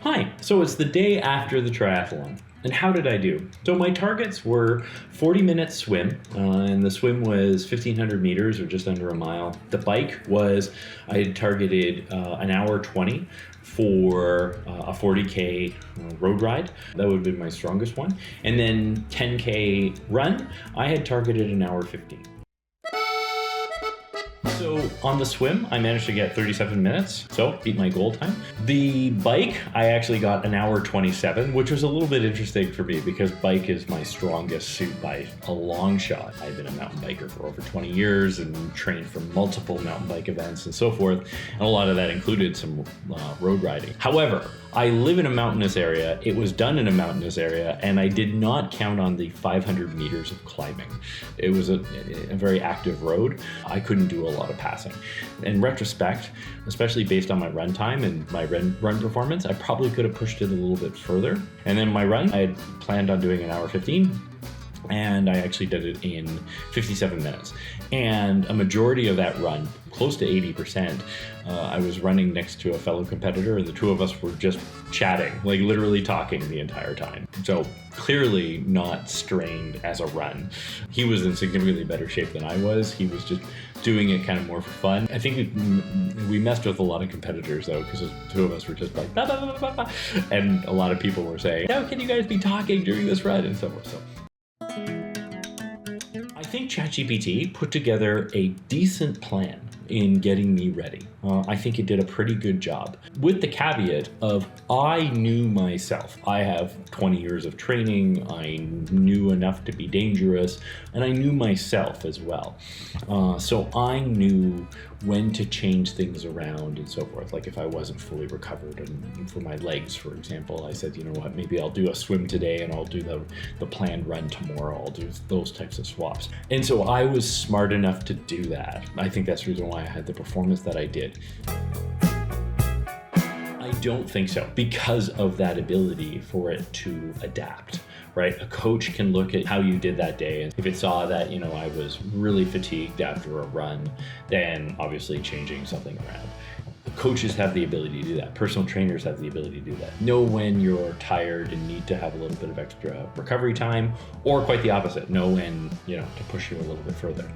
Hi, so it's the day after the triathlon. And how did I do? So my targets were 40-minute swim, and the swim was 1,500 meters or just under a mile. The bike was, I had targeted an hour 20 for a 40K road ride. That would have been my strongest one. And then 10K run, I had targeted an hour 15. So on the swim, I managed to get 37 minutes, so beat my goal time. The bike, I actually got an hour 27, which was a little bit interesting for me because bike is my strongest suit by a long shot. I've been a mountain biker for over 20 years and trained for multiple mountain bike events and so forth, and a lot of that included some road riding. However, I live in a mountainous area, it was done in a mountainous area, and I did not count on the 500 meters of climbing. It was a very active road. I couldn't do a lot of passing. In retrospect, especially based on my run time and my run performance, I probably could have pushed it a little bit further. And then my run, I had planned on doing an hour 15. And I actually did it in 57 minutes. And a majority of that run, close to 80%, I was running next to a fellow competitor, and the two of us were just chatting, like literally talking the entire time. So clearly not strained as a run. He was in significantly better shape than I was. He was just doing it kind of more for fun. I think we messed with a lot of competitors though, because the two of us were just like, bah, bah, bah, bah, bah. And a lot of people were saying, how can you guys be talking during this run and so forth. So I think ChatGPT put together a decent plan in getting me ready. I think it did a pretty good job, with the caveat of I knew myself. I have 20 years of training, I knew enough to be dangerous, and I knew myself as well. So I knew when to change things around and so forth. Like if I wasn't fully recovered, and for my legs, for example, I said, you know what, maybe I'll do a swim today and I'll do the planned run tomorrow. I'll do those types of swaps. And so I was smart enough to do that. I think that's the reason why I had the performance that I did. I don't think so, because of that ability for it to adapt, right? A coach can look at how you did that day, and if it saw that, you know, I was really fatigued after a run, then obviously changing something around. Coaches have the ability to do that. Personal trainers have the ability to do that. Know when you're tired and need to have a little bit of extra recovery time, or quite the opposite, know when, you know, to push you a little bit further.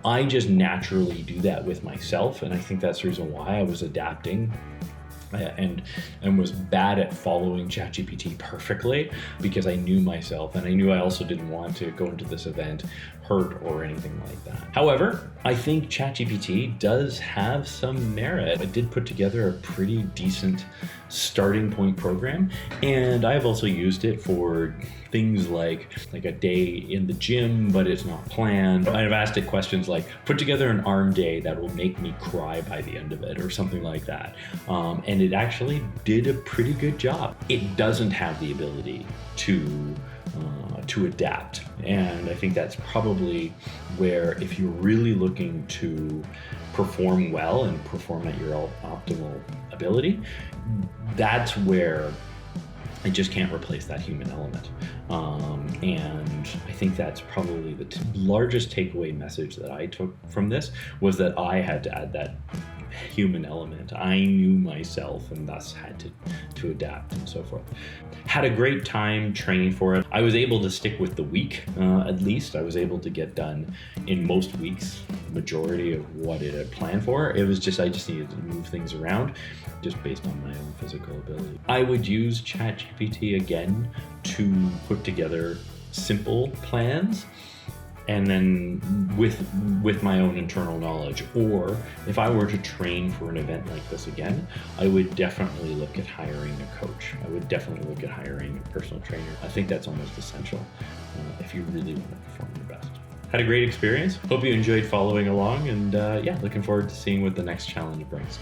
I just naturally do that with myself, and I think that's the reason why I was adapting and was bad at following ChatGPT perfectly, because I knew myself, and I knew I also didn't want to go into this event hurt or anything like that. However, I think ChatGPT does have some merit. I did put together a pretty decent starting point program, and I've also used it for things like a day in the gym, but it's not planned. I've asked it questions like, put together an arm day that will make me cry by the end of it, or something like that. And it actually did a pretty good job. It doesn't have the ability to adapt. And I think that's probably where, if you're really looking to perform well and perform at your optimal ability, that's where I just can't replace that human element. And I think that's probably the largest takeaway message that I took from this, was that I had to add that human element. I knew myself and thus had to adapt and so forth. Had a great time training for it. I was able to stick with the week, at least. I was able to get done in most weeks, majority of what it had planned for. It was just, I just needed to move things around just based on my own physical ability. I would use ChatGPT again to put together simple plans, and then with my own internal knowledge. Or if I were to train for an event like this again, I would definitely look at hiring a coach. I would definitely look at hiring a personal trainer. I think that's almost essential if you really want to perform your best. Had a great experience. Hope you enjoyed following along, and yeah, looking forward to seeing what the next challenge brings.